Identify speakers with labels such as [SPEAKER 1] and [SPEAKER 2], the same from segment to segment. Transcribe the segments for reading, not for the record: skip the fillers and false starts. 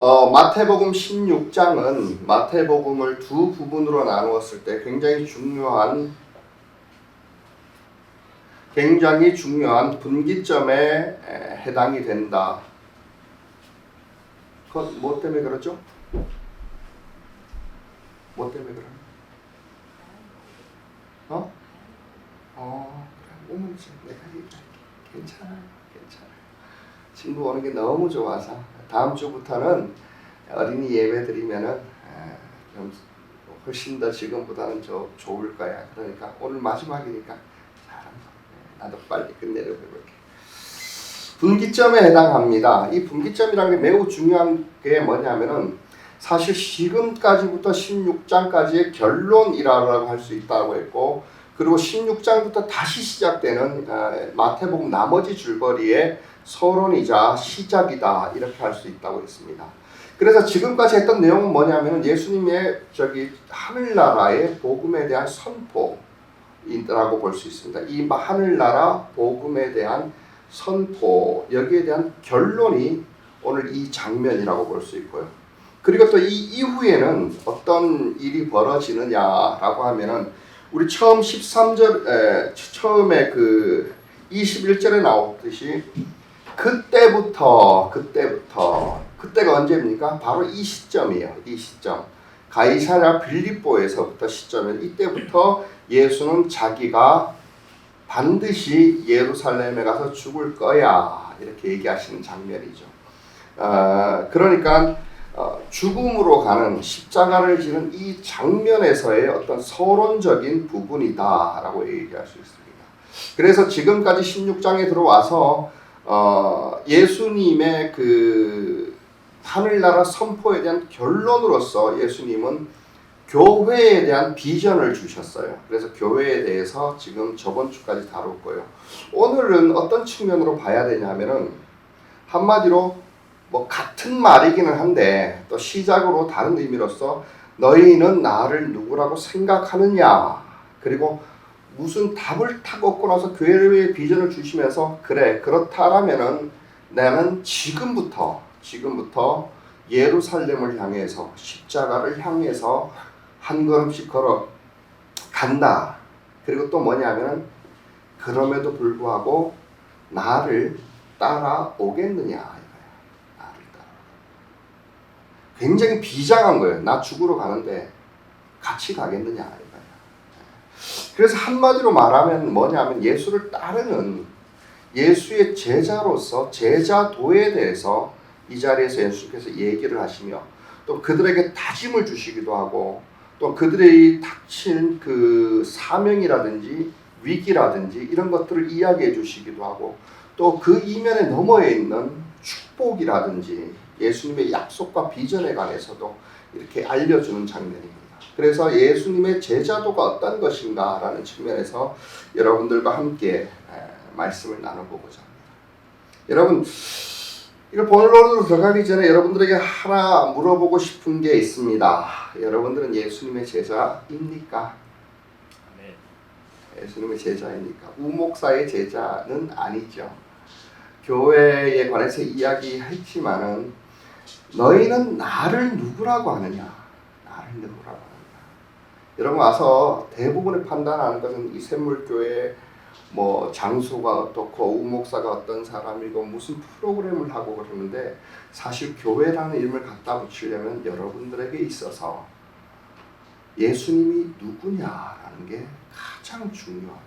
[SPEAKER 1] 마태복음 16장은 마태복음을 두 부분으로 나누었을 때 굉장히 중요한 분기점에 해당이 된다. 그건 뭐 때문에 그러죠? 뭐 때문에 그러나? 그래. 오면 내가 얘기할게. 괜찮아. 친구 오는 게 너무 좋아서 다음 주부터는 어린이 예배 드리면은 좀 훨씬 더 지금보다는 좋을 거야. 그러니까 오늘 마지막이니까 나도 빨리 끝내려고 해볼게. 분기점에 해당합니다. 이 분기점이라는 게 매우 중요한 게 뭐냐면은 사실 지금까지부터 16장까지의 결론이라고 할 수 있다고 했고, 그리고 16장부터 다시 시작되는 마태복음 나머지 줄거리의 서론이자 시작이다, 이렇게 할 수 있다고 했습니다. 그래서 지금까지 했던 내용은 뭐냐면 예수님의 하늘나라의 복음에 대한 선포라고 볼 수 있습니다. 이 하늘나라 복음에 대한 선포, 여기에 대한 결론이 오늘 이 장면이라고 볼 수 있고요. 그리고 또 이 이후에는 어떤 일이 벌어지느냐라고 하면은 우리 처음 13절 처음에 그 21절에 나오듯이 그때가 언제입니까? 바로 이 시점이에요. 이 시점. 가이사랴 빌립보에서부터 시점이에요. 이때부터 예수는 자기가 반드시 예루살렘에 가서 죽을 거야, 이렇게 얘기하시는 장면이죠. 그러니까 죽음으로 가는 십자가를 지는 이 장면에서의 어떤 서론적인 부분이다라고 얘기할 수 있습니다. 그래서 지금까지 16장에 들어와서 예수님의 그 하늘나라 선포에 대한 결론으로서 예수님은 교회에 대한 비전을 주셨어요. 그래서 교회에 대해서 지금 저번 주까지 다룰 거예요. 오늘은 어떤 측면으로 봐야 되냐면은 한마디로 뭐 같은 말이기는 한데 또 시작으로 다른 의미로서 너희는 나를 누구라고 생각하느냐, 그리고 무슨 답을 탁 얻고 나서 교회의 비전을 주시면서 그래, 그렇다라면은 나는 지금부터 예루살렘을 향해서 십자가를 향해서 한 걸음씩 걸어 간다. 그리고 또 뭐냐면은 그럼에도 불구하고 나를 따라오겠느냐. 굉장히 비장한 거예요. 나 죽으러 가는데 같이 가겠느냐. 그래서 한마디로 말하면 뭐냐면 예수를 따르는 예수의 제자로서 제자도에 대해서 이 자리에서 예수께서 얘기를 하시며 또 그들에게 다짐을 주시기도 하고 또 그들의 닥친 그 사명이라든지 위기라든지 이런 것들을 이야기해 주시기도 하고 또 그 이면에 넘어에 있는 축복이라든지 예수님의 약속과 비전에 관해서도 이렇게 알려주는 장면입니다. 그래서 예수님의 제자도가 어떤 것인가라는 측면에서 여러분들과 함께 말씀을 나눠보고자 합니다. 여러분, 이걸 본론으로 들어가기 전에 여러분들에게 하나 물어보고 싶은 게 있습니다. 여러분들은 예수님의 제자입니까? 네. 예수님의 제자입니까? 우목사의 제자는 아니죠. 교회에 관해서 이야기했지만은 너희는 나를 누구라고 하느냐? 여러분 와서 대부분의 판단하는 것은 이 샘물교회 뭐 장소가 어떻고 우목사가 어떤 사람이고 무슨 프로그램을 하고 그러는데 사실 교회라는 이름을 갖다 붙이려면 여러분들에게 있어서 예수님이 누구냐라는 게 가장 중요합니다.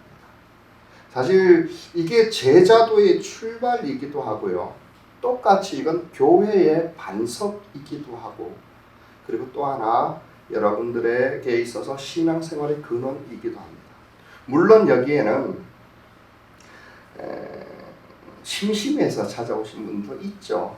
[SPEAKER 1] 사실 이게 제자도의 출발이기도 하고요. 똑같이 이건 교회의 반석이기도 하고 그리고 또 하나 여러분들에게 있어서 신앙생활의 근원이기도 합니다. 물론 여기에는 심심해서 찾아오신 분도 있죠.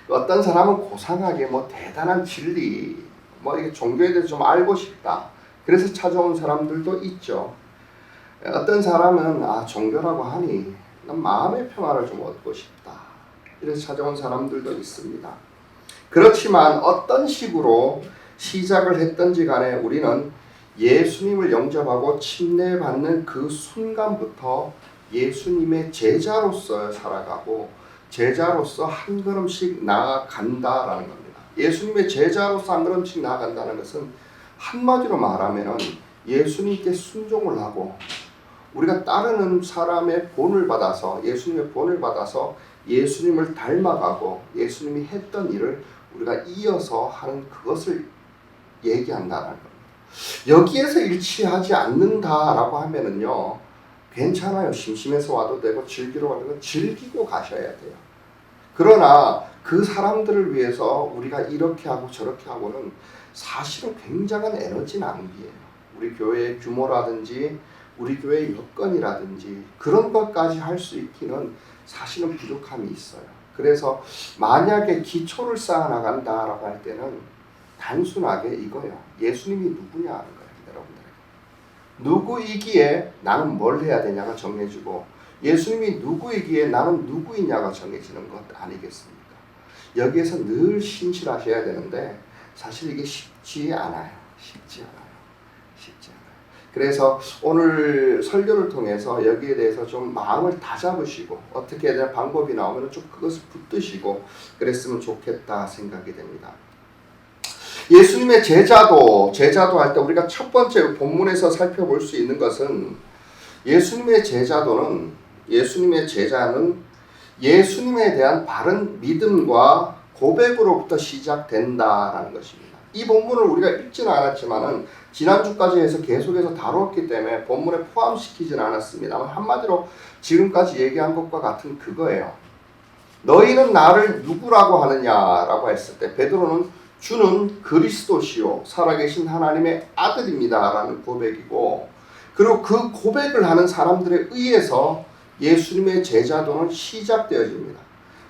[SPEAKER 1] 어떤 사람은 고상하게 뭐 대단한 진리, 뭐 이게 종교에 대해서 좀 알고 싶다. 그래서 찾아온 사람들도 있죠. 어떤 사람은 종교라고 하니 난 마음의 평화를 좀 얻고 싶다. 이래서 찾아온 사람들도 있습니다. 그렇지만 어떤 식으로 시작을 했든지 간에 우리는 예수님을 영접하고 침례받는 그 순간부터 예수님의 제자로서 살아가고 제자로서 한 걸음씩 나아간다라는 겁니다. 예수님의 제자로서 한 걸음씩 나아간다는 것은 한마디로 말하면 예수님께 순종을 하고 우리가 따르는 사람의 본을 받아서 예수님의 본을 받아서 예수님을 닮아가고 예수님이 했던 일을 우리가 이어서 하는 그것을 얘기한다는 겁니다. 여기에서 일치하지 않는다라고 하면은요, 괜찮아요. 심심해서 와도 되고 즐기러 가는 건 즐기고 가셔야 돼요. 그러나 그 사람들을 위해서 우리가 이렇게 하고 저렇게 하고는 사실은 굉장한 에너지 낭비예요. 우리 교회의 규모라든지 우리 교회의 여건이라든지 그런 것까지 할 수 있기는 사실은 부족함이 있어요. 그래서 만약에 기초를 쌓아나간다라고 할 때는 단순하게 이거예요. 예수님이 누구냐 하는 거예요. 여러분들에게. 누구이기에 나는 뭘 해야 되냐가 정해지고 예수님이 누구이기에 나는 누구이냐가 정해지는 것 아니겠습니까? 여기에서 늘 신실하셔야 되는데 사실 이게 쉽지 않아요. 쉽지 않아요. 그래서 오늘 설교를 통해서 여기에 대해서 좀 마음을 다잡으시고 어떻게 해야 되나 방법이 나오면 좀 그것을 붙드시고 그랬으면 좋겠다 생각이 됩니다. 예수님의 제자도 할 때 우리가 첫 번째 본문에서 살펴볼 수 있는 것은 예수님의 제자는 예수님에 대한 바른 믿음과 고백으로부터 시작된다라는 것입니다. 이 본문을 우리가 읽지는 않았지만은 지난주까지 해서 계속해서 다뤘기 때문에 본문에 포함시키지는 않았습니다만 한마디로 지금까지 얘기한 것과 같은 그거예요. 너희는 나를 누구라고 하느냐라고 했을 때 베드로는 주는 그리스도시요 살아계신 하나님의 아들입니다 라는 고백이고, 그리고 그 고백을 하는 사람들에 의해서 예수님의 제자도는 시작되어집니다.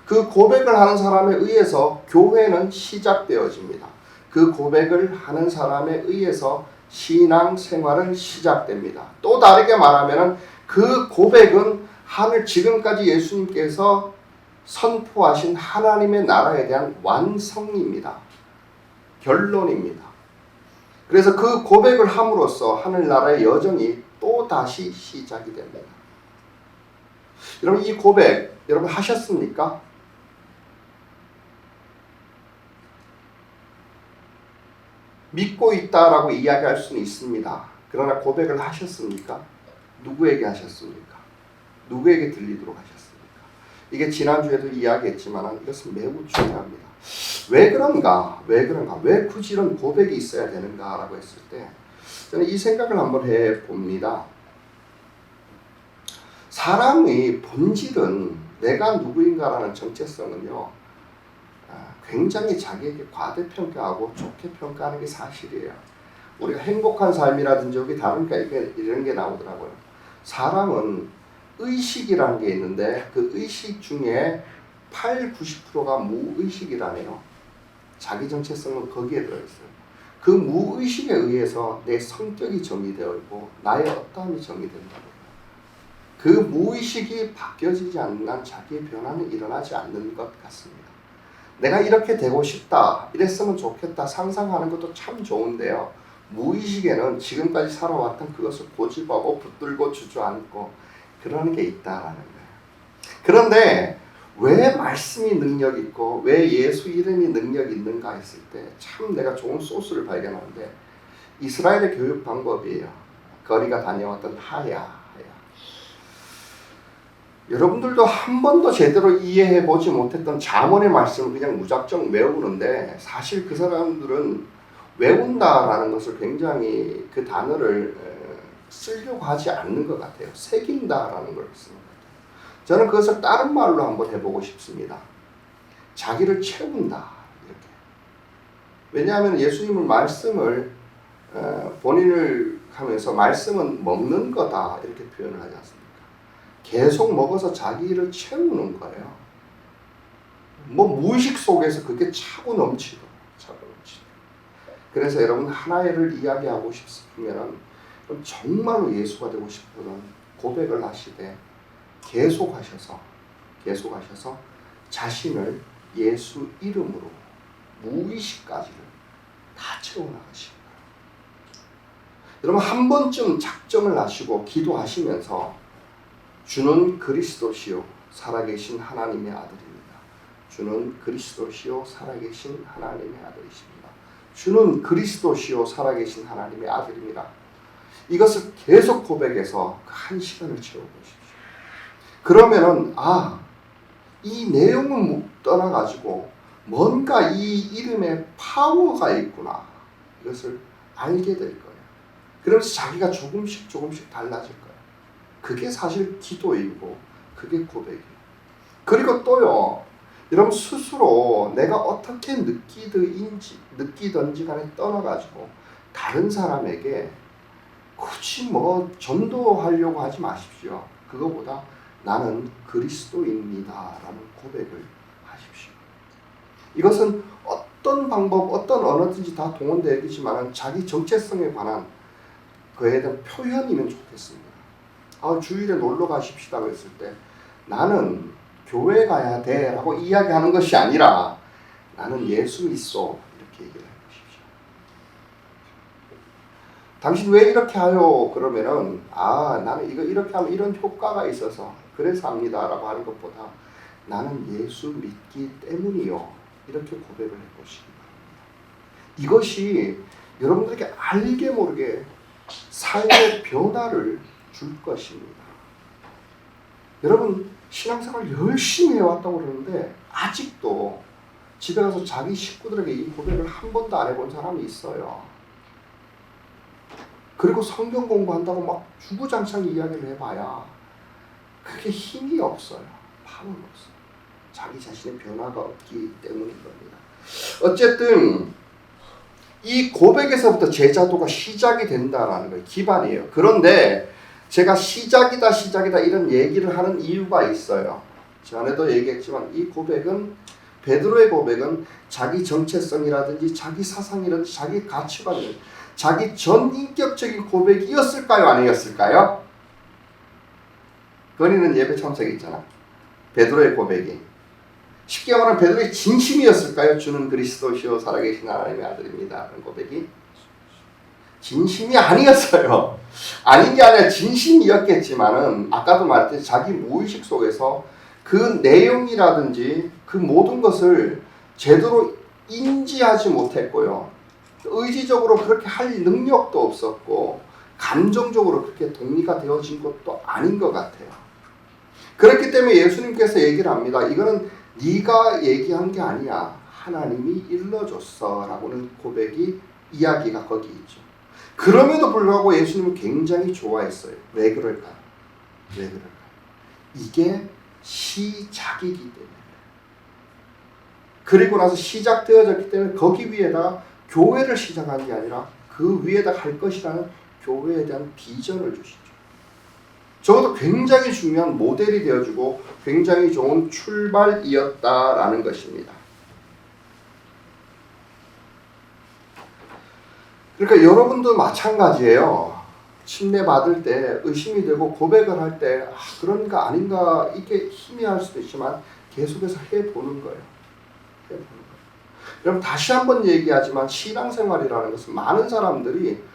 [SPEAKER 1] 그 고백을 하는 사람에 의해서 교회는 시작되어집니다. 그 고백을 하는 사람에 의해서 신앙생활은 시작됩니다. 또 다르게 말하면 그 고백은 지금까지 예수님께서 선포하신 하나님의 나라에 대한 완성입니다. 결론입니다. 그래서 그 고백을 함으로써 하늘나라의 여정이 또 다시 시작이 됩니다. 여러분 이 고백 여러분 하셨습니까? 믿고 있다라고 이야기할 수는 있습니다. 그러나 고백을 하셨습니까? 누구에게 하셨습니까? 누구에게 들리도록 하셨습니까? 이게 지난주에도 이야기했지만 이것은 매우 중요합니다. 왜 그런가? 왜 굳이 이런 고백이 있어야 되는가라고 했을 때 저는 이 생각을 한번 해봅니다. 사람의 본질은 내가 누구인가라는 정체성은요, 굉장히 자기에게 과대평가하고 좋게 평가하는 게 사실이에요. 우리가 행복한 삶이라든지 여기 다루니까 이런 게 나오더라고요. 사람은 의식이라는 게 있는데 그 의식 중에 80~90%가 무의식이라네요. 자기 정체성은 거기에 들어있어요. 그 무의식에 의해서 내 성격이 정의되어 있고 나의 어떠함이 정의된다고. 그 무의식이 바뀌어지지 않는 한 자기의 변화는 일어나지 않는 것 같습니다. 내가 이렇게 되고 싶다, 이랬으면 좋겠다 상상하는 것도 참 좋은데요. 무의식에는 지금까지 살아왔던 그것을 고집하고 붙들고 주저앉고 그러는 게 있다라는 거예요. 그런데 왜 말씀이 능력 있고 왜 예수 이름이 능력 있는가 했을 때 참 내가 좋은 소스를 발견하는데 이스라엘의 교육 방법이에요. 거리가 다녀왔던 하야. 여러분들도 한 번도 제대로 이해해보지 못했던 잠언의 말씀을 그냥 무작정 외우는데 사실 그 사람들은 외운다라는 것을 굉장히 그 단어를 쓰려고 하지 않는 것 같아요. 새긴다라는 걸 쓰는 것 같아요. 저는 그것을 다른 말로 한번 해보고 싶습니다. 자기를 채운다. 이렇게. 왜냐하면 예수님은 말씀을 본인을 하면서 말씀은 먹는 거다 이렇게 표현을 하지 않습니까? 계속 먹어서 자기를 채우는 거예요. 무의식 속에서 그게 차고 넘치고. 그래서 여러분 하나를 이야기하고 싶으면 정말로 예수가 되고 싶으면 고백을 하시되 계속하셔서 자신을 예수 이름으로 무의식까지를 다 채워나가시는 거예요. 여러분 한 번쯤 작정을 하시고 기도하시면서 주는 그리스도시요 살아계신 하나님의 아들입니다. 주는 그리스도시요 살아계신 하나님의 아들이십니다. 주는 그리스도시요 살아계신 하나님의 아들입니다. 이것을 계속 고백해서 그 한 시간을 채워보십시오. 그러면은 이 내용은 떠나가지고 뭔가 이 이름에 파워가 있구나, 이것을 알게 될 거예요. 그러면서 자기가 조금씩 달라질 거예요. 그게 사실 기도이고 그게 고백이에요. 그리고 또요, 여러분 스스로 내가 어떻게 느끼든지 간에 떠나가지고 다른 사람에게 굳이 전도하려고 하지 마십시오. 그거보다 나는 그리스도입니다 라는 고백을 하십시오. 이것은 어떤 방법, 어떤 언어든지 다 동원되겠지만 자기 정체성에 관한 그에 대한 표현이면 좋겠습니다. 주일에 놀러 가십시다 했을 때 나는 교회 가야 돼 라고 이야기하는 것이 아니라 나는 예수 믿소 이렇게 얘기를 해보십시오. 당신 왜 이렇게 하요? 그러면은 나는 이거 이렇게 하면 이런 효과가 있어서 그래서 합니다 라고 하는 것보다 나는 예수 믿기 때문이요, 이렇게 고백을 해보시기 바랍니다. 이것이 여러분들에게 알게 모르게 삶의 변화를 줄 것입니다. 여러분 신앙생활 열심히 해왔다고 그러는데 아직도 집에 가서 자기 식구들에게 이 고백을 한 번도 안 해본 사람이 있어요. 그리고 성경 공부한다고 막 주구장창 이야기를 해봐야 그게 힘이 없어요. 파워는 없어요. 자기 자신의 변화가 없기 때문인 겁니다. 어쨌든 이 고백에서부터 제자도가 시작이 된다는 거예요. 기반이에요. 그런데 제가 시작이다 이런 얘기를 하는 이유가 있어요. 전에도 얘기했지만 이 고백은, 베드로의 고백은 자기 정체성이라든지 자기 사상이라든지 자기 가치관, 자기 전인격적인 고백이었을까요? 아니었을까요? 건이는 예배 참석이 있잖아. 베드로의 고백이. 쉽게 말하면 베드로의 진심이었을까요? 주는 그리스도시요 살아계신 하나님의 아들입니다 라는 고백이 진심이 아니었어요. 아닌 게 아니라 진심이었겠지만은 아까도 말했듯이 자기 무의식 속에서 그 내용이라든지 그 모든 것을 제대로 인지하지 못했고요. 의지적으로 그렇게 할 능력도 없었고 감정적으로 그렇게 동의가 되어진 것도 아닌 것 같아요. 그렇기 때문에 예수님께서 얘기를 합니다. 이거는 네가 얘기한 게 아니야. 하나님이 일러줬어 라고는 고백이, 이야기가 거기 있죠. 그럼에도 불구하고 예수님은 굉장히 좋아했어요. 왜 그럴까요? 이게 시작이기 때문에. 그리고 나서 시작되어졌기 때문에 거기 위에다 교회를 시작한 게 아니라 그 위에다 할 것이라는 교회에 대한 비전을 주시죠. 적어도 굉장히 중요한 모델이 되어주고 굉장히 좋은 출발이었다라는 것입니다. 그러니까 여러분도 마찬가지예요. 침례받을 때 의심이 되고 고백을 할 때 그런가 아닌가 이게 희미할 수도 있지만 계속해서 해보는 거예요. 여러분 다시 한번 얘기하지만 신앙생활이라는 것은 많은 사람들이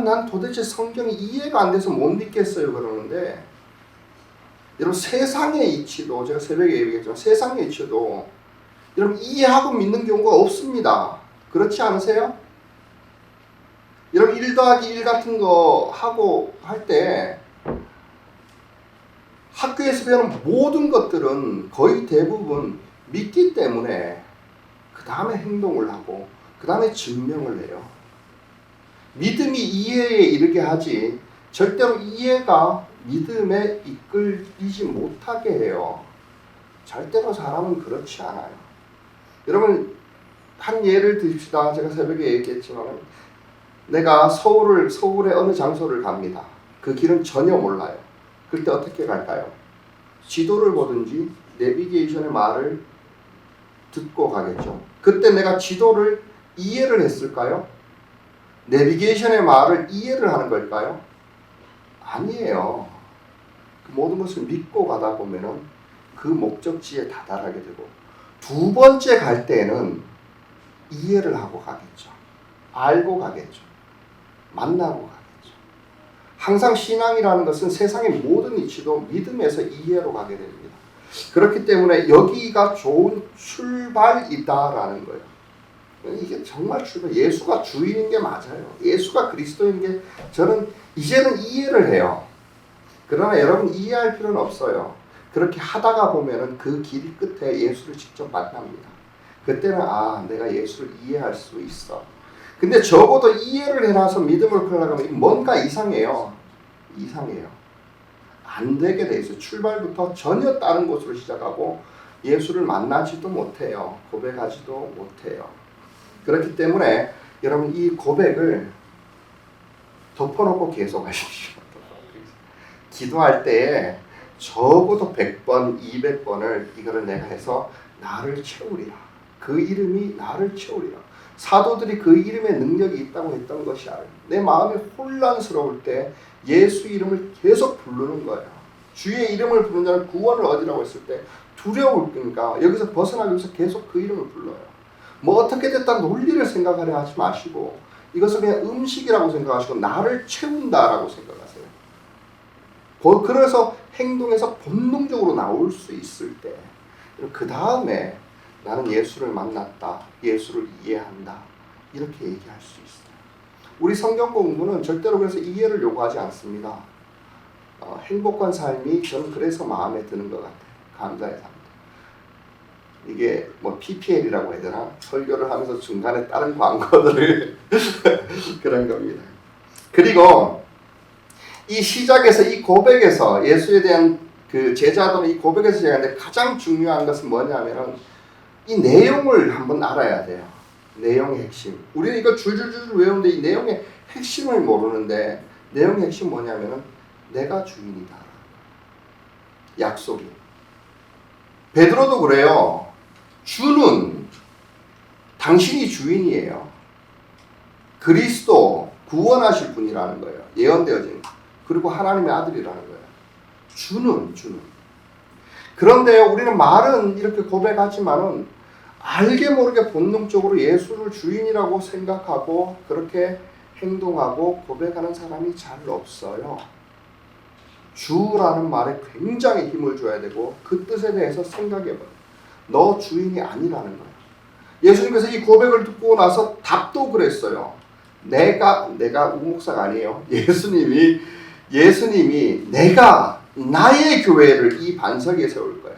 [SPEAKER 1] 난 도대체 성경이 이해가 안 돼서 못 믿겠어요 그러는데, 여러분 세상의 이치도, 제가 새벽에 얘기했지만 세상의 이치도 여러분 이해하고 믿는 경우가 없습니다. 그렇지 않으세요? 여러분 1 더하기 1 같은 거 하고 할 때 학교에서 배우는 모든 것들은 거의 대부분 믿기 때문에 그 다음에 행동을 하고 그 다음에 증명을 해요. 믿음이 이해에 이르게 하지 절대로 이해가 믿음에 이끌리지 못하게 해요. 절대로 사람은 그렇지 않아요. 여러분 한 예를 드십시다. 제가 새벽에 얘기했지만 내가 서울의 어느 장소를 갑니다. 그 길은 전혀 몰라요. 그때 어떻게 갈까요? 지도를 보든지 내비게이션의 말을 듣고 가겠죠. 그때 내가 지도를 이해를 했을까요? 내비게이션의 말을 이해를 하는 걸까요? 아니에요. 그 모든 것을 믿고 가다 보면은 그 목적지에 다다르게 되고, 두 번째 갈 때는 이해를 하고 가겠죠. 알고 가겠죠. 만나고 가겠죠. 항상 신앙이라는 것은 세상의 모든 이치도 믿음에서 이해로 가게 됩니다. 그렇기 때문에 여기가 좋은 출발이다라는 거예요. 이게 정말 출발. 예수가 주인인 게 맞아요. 예수가 그리스도인 게 저는 이제는 이해를 해요. 그러나 여러분 이해할 필요는 없어요. 그렇게 하다가 보면은 그 길 끝에 예수를 직접 만납니다. 그때는 내가 예수를 이해할 수 있어. 근데 적어도 이해를 해놔서 믿음을 풀어나가면 뭔가 이상해요. 이상해요. 안 되게 돼 있어요. 출발부터 전혀 다른 곳으로 시작하고 예수를 만나지도 못해요. 고백하지도 못해요. 그렇기 때문에 여러분 이 고백을 덮어놓고 계속 하십시오. 기도할 때에 적어도 100번, 200번을 이거를 내가 해서 나를 채우리라. 그 이름이 나를 채우리라. 사도들이 그 이름에 능력이 있다고 했던 것이 내 마음이 혼란스러울 때 예수 이름을 계속 부르는 거예요. 주의 이름을 부르는 자는 구원을 얻으라고 했을 때 두려울 거니까 여기서 벗어나기 위해서 계속 그 이름을 불러요. 뭐 어떻게 됐다 논리를 생각하려 하지 마시고 이것을 그냥 음식이라고 생각하시고 나를 채운다라고 생각하세요. 그래서 행동에서 본능적으로 나올 수 있을 때 그 다음에 나는 예수를 만났다. 예수를 이해한다. 이렇게 얘기할 수 있어요. 우리 성경 공부는 절대로 그래서 이해를 요구하지 않습니다. 행복한 삶이 저는 그래서 마음에 드는 것 같아요. 감사의 삶. 이게 뭐 PPL이라고 해야 되나? 설교를 하면서 중간에 다른 광고들을 그런 겁니다. 그리고 이 시작에서 이 고백에서 예수에 대한 그 제자들은 이 고백에서 시작하는데 가장 중요한 것은 뭐냐면은 이 내용을 한번 알아야 돼요. 내용의 핵심. 우리는 이거 줄줄줄 외우는데 이 내용의 핵심을 모르는데 내용의 핵심 뭐냐면은 내가 주인이다. 약속이. 베드로도 그래요. 주는 당신이 주인이에요. 그리스도 구원하실 분이라는 거예요. 예언되어진. 그리고 하나님의 아들이라는 거예요. 주는. 그런데 우리는 말은 이렇게 고백하지만은 알게 모르게 본능적으로 예수를 주인이라고 생각하고 그렇게 행동하고 고백하는 사람이 잘 없어요. 주라는 말에 굉장히 힘을 줘야 되고 그 뜻에 대해서 생각해봐요. 너 주인이 아니라는 거예요. 예수님께서 이 고백을 듣고 나서 답도 그랬어요. 내가 우목사가 아니에요. 예수님이 내가 나의 교회를 이 반석 위에 세울 거야.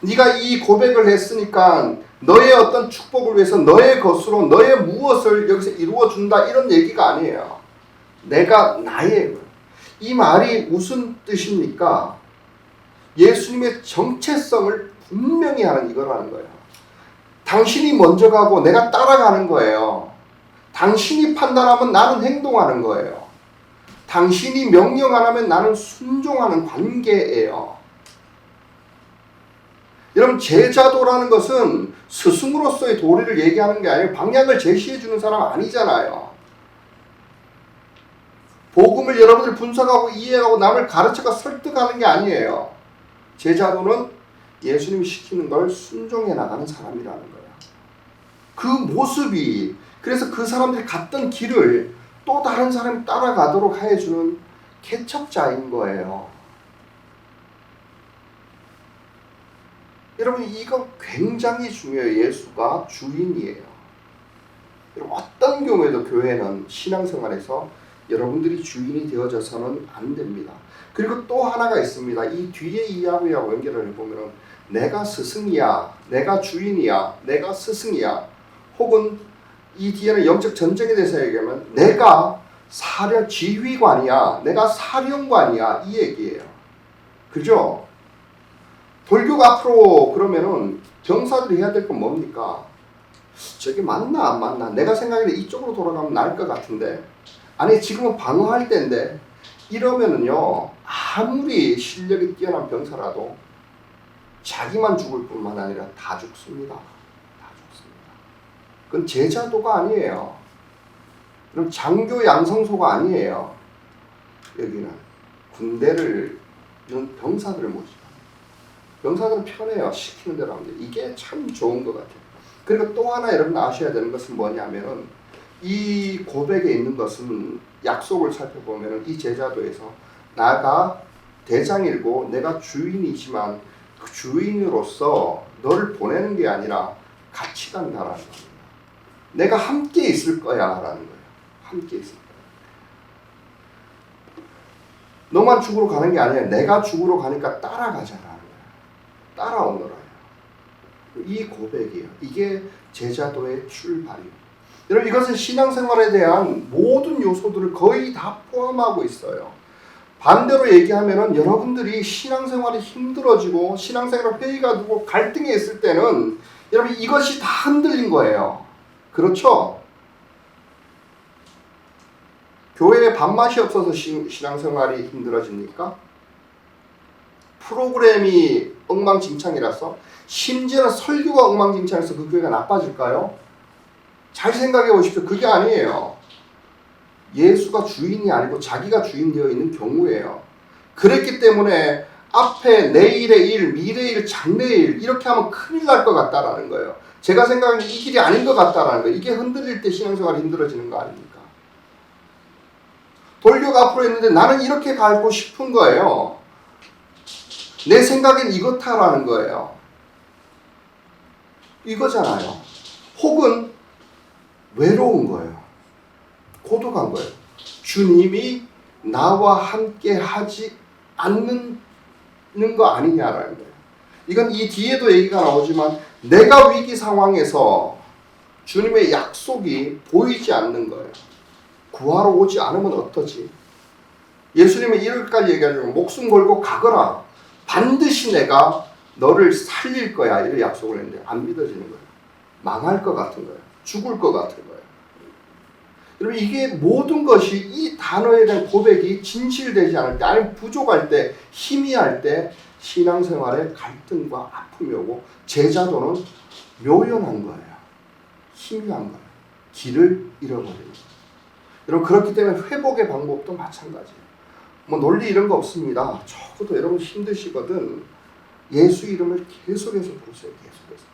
[SPEAKER 1] 네가 이 고백을 했으니까 너의 어떤 축복을 위해서 너의 것으로 너의 무엇을 여기서 이루어준다 이런 얘기가 아니에요. 내가 나의 이 말이 무슨 뜻입니까? 예수님의 정체성을 분명히 하는 이거라는 거예요. 당신이 먼저 가고 내가 따라가는 거예요. 당신이 판단하면 나는 행동하는 거예요. 당신이 명령 안 하면 나는 순종하는 관계예요. 여러분 제자도라는 것은 스승으로서의 도리를 얘기하는 게 아니고 방향을 제시해 주는 사람 아니잖아요. 복음을 여러분들 분석하고 이해하고 남을 가르쳐가 설득하는 게 아니에요. 제자도는 예수님이 시키는 걸 순종해 나가는 사람이라는 거예요. 그 모습이 그래서 그 사람들이 갔던 길을 또 다른 사람이 따라가도록 해주는 개척자인 거예요. 여러분 이거 굉장히 중요해요. 예수가 주인이에요. 여러분 어떤 경우에도 교회는 신앙생활에서 여러분들이 주인이 되어져서는 안 됩니다. 그리고 또 하나가 있습니다. 이 뒤에 이야기하고 연결을 해보면 내가 스승이야, 내가 주인이야, 내가 스승이야, 혹은 이 뒤에는 영적 전쟁에 대해서 얘기하면 내가 지휘관이야, 내가 사령관이야 이 얘기예요. 그죠? 돌교가 앞으로 그러면은 병사들이 해야 될 건 뭡니까? 저게 맞나 안 맞나? 내가 생각에는 이쪽으로 돌아가면 나을 것 같은데 아니 지금은 방어할 때인데 이러면은요 아무리 실력이 뛰어난 병사라도 자기만 죽을 뿐만 아니라 다 죽습니다. 다 죽습니다. 그건 제자도가 아니에요. 그럼 장교 양성소가 아니에요. 여기는 군대를 병사들을 모시고 병사들은 편해요. 시키는 대로 하면 이게 참 좋은 것 같아요. 그리고 또 하나 여러분 아셔야 되는 것은 뭐냐면은 이 고백에 있는 것은 약속을 살펴보면 이 제자도에서 나가 대장이고 내가 주인이지만 그 주인으로서 너를 보내는 게 아니라 같이 간다라는 겁니다. 내가 함께 있을 거야 라는 거예요. 함께 있을 거야. 너만 죽으러 가는 게 아니라 내가 죽으러 가니까 따라가자라는 거예요. 따라오너라. 이 고백이에요. 이게 제자도의 출발이에요. 여러분 이것은 신앙생활에 대한 모든 요소들을 거의 다 포함하고 있어요. 반대로 얘기하면은 여러분들이 신앙생활이 힘들어지고 신앙생활 회의가 되고 갈등이 있을 때는 여러분 이것이 다 흔들린 거예요. 그렇죠? 교회에 밥맛이 없어서 신앙생활이 힘들어집니까? 프로그램이 엉망진창이라서 심지어는 설교가 엉망진창해서 그 교회가 나빠질까요? 잘 생각해 보십시오. 그게 아니에요. 예수가 주인이 아니고 자기가 주인 되어 있는 경우예요. 그랬기 때문에 앞에 내일의 일, 미래의 일, 장래의 일 이렇게 하면 큰일 날 것 같다라는 거예요. 제가 생각하는 이 길이 아닌 것 같다라는 거예요. 이게 흔들릴 때 신앙생활이 힘들어지는 거 아닙니까? 돌려가 앞으로 있는데 나는 이렇게 가고 싶은 거예요. 내 생각엔 이렇다라는 거예요. 이거잖아요. 혹은 외로운 거예요. 고독한 거예요. 주님이 나와 함께 하지 않는 거 아니냐라는 거예요. 이건 이 뒤에도 얘기가 나오지만 내가 위기 상황에서 주님의 약속이 보이지 않는 거예요. 구하러 오지 않으면 어떠지? 예수님은 이렇게까지 얘기하죠. 목숨 걸고 가거라. 반드시 내가 너를 살릴 거야. 이렇게 약속을 했는데 안 믿어지는 거예요. 망할 것 같은 거예요. 죽을 것 같은 거예요. 여러분 이게 모든 것이 이 단어에 대한 고백이 진실되지 않을 때 아니면 부족할 때 희미할 때 신앙생활에 갈등과 아픔이 오고 제자도는 묘연한 거예요. 희미한 거예요. 길을 잃어버리는 거예요. 여러분 그렇기 때문에 회복의 방법도 마찬가지예요. 뭐 논리 이런 거 없습니다. 적어도 여러분 힘드시거든 예수 이름을 계속해서 부르세요. 계속해서.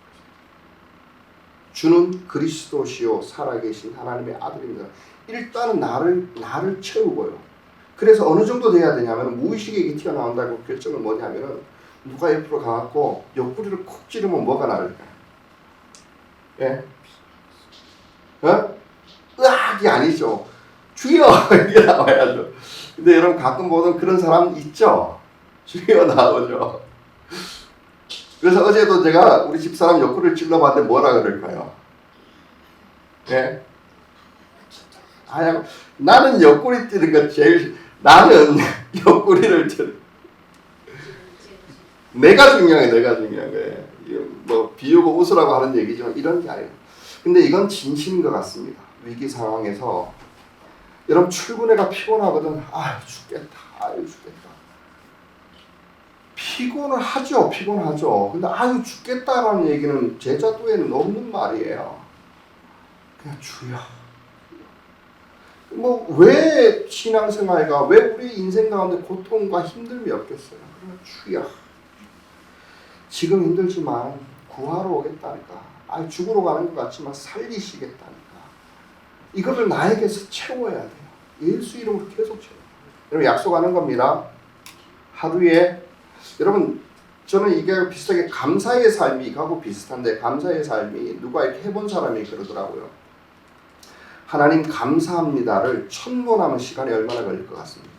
[SPEAKER 1] 주는 그리스도시요 살아계신 하나님의 아들입니다. 일단은 나를 채우고요. 그래서 어느 정도 돼야 되냐면 무의식이 튀어나온다고 결정은 뭐냐면은 누가 옆으로 가갖고 옆구리를 콕 찌르면 뭐가 나을까요? 예? 으악이 아니죠. 주여 이게 나와야죠. 근데 여러분 가끔 보던 그런 사람 있죠? 주여 나오죠. 그래서 어제도 제가 우리 집사람 옆구리를 찔러봤는데 뭐라 그럴까요? 예? 나는 옆구리 찌는 거 나는 옆구리를 내가 중요한 거예요. 뭐 비우고 웃으라고 하는 얘기지만 이런 게 아니에요. 근데 이건 진심인 것 같습니다. 위기 상황에서 여러분 출근해가 피곤하거든. 죽겠다. 피곤하죠. 근데 죽겠다라는 얘기는 제자도에는 없는 말이에요. 그냥 주여. 왜 신앙생활과 왜 우리 인생 가운데 고통과 힘듦이 없겠어요? 그냥 주여. 지금 힘들지만 구하러 오겠다니까. 죽으러 가는 것 같지만 살리시겠다니까. 이거를 나에게서 채워야 돼요. 예수 이름으로 계속 채워요. 여러분 약속하는 겁니다. 하루에 여러분 저는 이게 비슷하게 감사의 삶이 이거하고 비슷한데 감사의 삶이 누가 이렇게 해본 사람이 그러더라고요. 하나님 감사합니다를 1000번 하면 시간이 얼마나 걸릴 것 같습니까?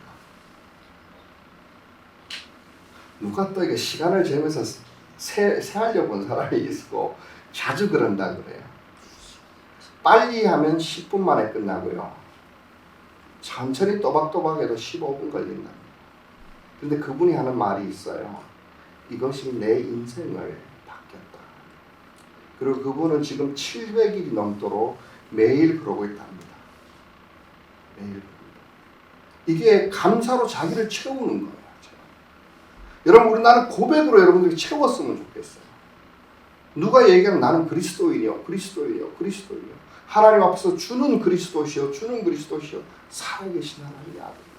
[SPEAKER 1] 누가 또 이게 시간을 재면서 세하려 본 사람이 있고 자주 그런다 그래요. 빨리 하면 10분 만에 끝나고요. 천천히 또박또박 해도 15분 걸린다. 근데 그분이 하는 말이 있어요. 이것이 내 인생을 바뀌었다. 그리고 그분은 지금 700일이 넘도록 매일 그러고 있답니다. 매일. 이게 감사로 자기를 채우는 거예요. 여러분 우리 나는 고백으로 여러분들이 채웠으면 좋겠어요. 누가 얘기하면 나는 그리스도인이요. 하나님 앞에서 주는 그리스도시요. 살아계신 하나님의 아들입니다.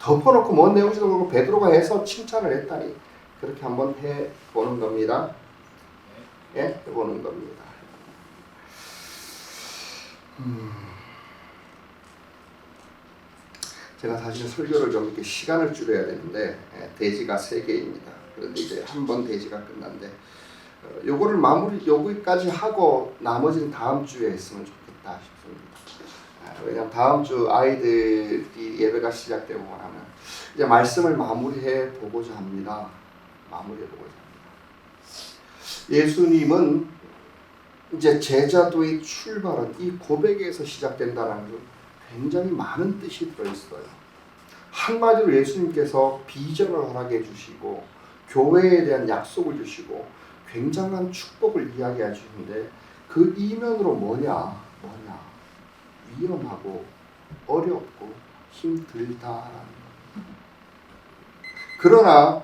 [SPEAKER 1] 덮어놓고 뭔 내용인지도 모르고 베드로가 해서 칭찬을 했다니 그렇게 한번 해보는 겁니다. 예? 해보는 겁니다. 제가 사실은 설교를 좀 이렇게 시간을 줄여야 되는데 대지가 3개입니다. 그런데 이제 한 번 대지가 끝난데 요거를 여기까지 하고 나머지는 다음 주에 했으면 좋겠다 싶습니다. 왜냐하면 다음 주 아이들이 예배가 시작되고 하면 이제 말씀을 마무리해 보고자 합니다. 예수님은 이제 제자도의 출발은 이 고백에서 시작된다는 건 굉장히 많은 뜻이 들어있어요. 한마디로 예수님께서 비전을 허락해 주시고 교회에 대한 약속을 주시고 굉장한 축복을 이야기해 주시는데 그 이면으로 뭐냐? 위험하고 어렵고 힘들다라는 것. 그러나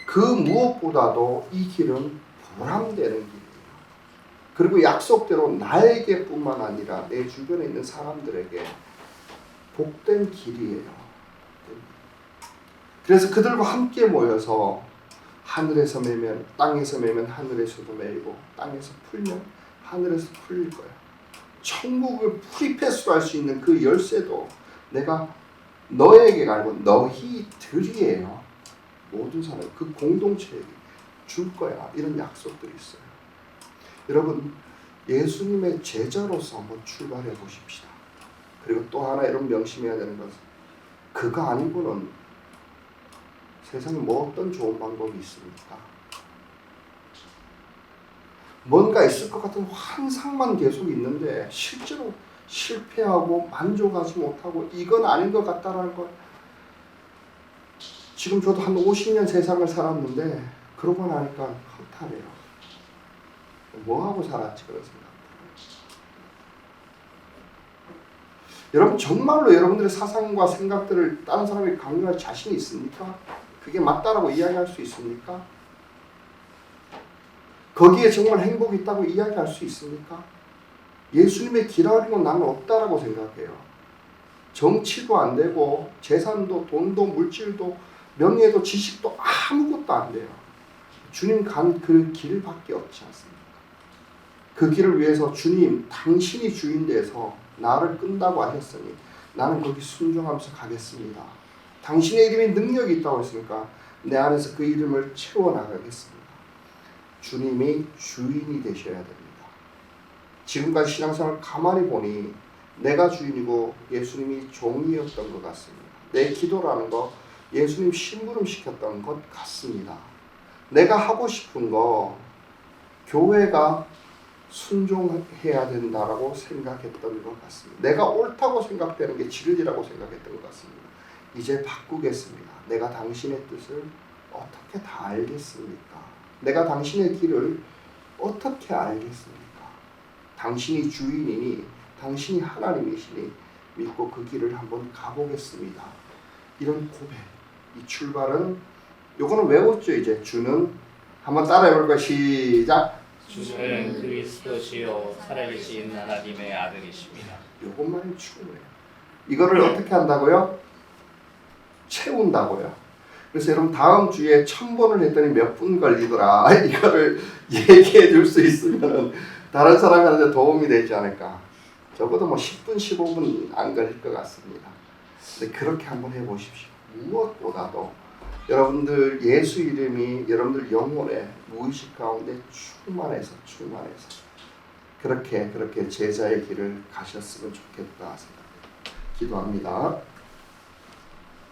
[SPEAKER 1] 그 무엇보다도 이 길은 보람되는 길이에요. 그리고 약속대로 나에게뿐만 아니라 내 주변에 있는 사람들에게 복된 길이에요. 그래서 그들과 함께 모여서 하늘에서 매면 땅에서 매면 하늘에서도 매이고 땅에서 풀면 하늘에서 풀릴 거야. 천국을 프리패스로 할 수 있는 그 열쇠도 내가 너에게 알고 너희들이에요. 모든 사람 그 공동체에게 줄 거야. 이런 약속들이 있어요. 여러분 예수님의 제자로서 한번 출발해 보십시다. 그리고 또 하나 여러분 명심해야 되는 것은 그가 아니고는 세상에 뭐 어떤 좋은 방법이 있습니까? 뭔가 있을 것 같은 환상만 계속 있는데 실제로 실패하고 만족하지 못하고 이건 아닌 것 같다라는 걸 지금 저도 한 50년 세상을 살았는데 그러고 나니까 허탈해요. 뭐하고 살았지 그런 생각. 여러분 정말로 여러분들의 사상과 생각들을 다른 사람이 강요할 자신이 있습니까? 그게 맞다라고 이야기할 수 있습니까? 거기에 정말 행복이 있다고 이야기할 수 있습니까? 예수님의 길 아니면 나는 없다라고 생각해요. 정치도 안 되고 재산도 돈도 물질도 명예도 지식도 아무것도 안 돼요. 주님 간 그 길밖에 없지 않습니까? 그 길을 위해서 주님 당신이 주인 돼서 나를 끈다고 하셨으니 나는 거기 순종하면서 가겠습니다. 당신의 이름에 능력이 있다고 했으니까 내 안에서 그 이름을 채워나가겠습니다. 주님이 주인이 되셔야 됩니다. 지금까지 신앙생활을 가만히 보니 내가 주인이고 예수님이 종이었던 것 같습니다. 내 기도라는 거 예수님 심부름 시켰던 것 같습니다. 내가 하고 싶은 거 교회가 순종해야 된다라고 생각했던 것 같습니다. 내가 옳다고 생각되는 게 진리라고 생각했던 것 같습니다. 이제 바꾸겠습니다. 내가 당신의 뜻을 어떻게 다 알겠습니까? 내가 당신의 길을 어떻게 알겠습니까? 당신이 주인이니 당신이 하나님이시니 믿고 그 길을 한번 가보겠습니다. 이런 고백, 이 출발은 요거는 외웠죠. 이제 주는 한번 따라해볼까요? 시작.
[SPEAKER 2] 주는 그리스도시요 살아계신 하나님의 아들이십니다.
[SPEAKER 1] 요것만이 충분해요. 이거를 어떻게 한다고요? 채운다고요. 그래서 여러분 다음 주에 1000번을 했더니 몇 분 걸리더라. 이거를 얘기해 줄 수 있으면 다른 사람한테 도움이 되지 않을까. 적어도 뭐 10분, 15분 안 걸릴 것 같습니다. 근데 그렇게 한번 해보십시오. 무엇보다도 여러분들 예수 이름이 여러분들 영혼의 무의식 가운데 충만해서 그렇게 제자의 길을 가셨으면 좋겠다 생각합니다. 기도합니다.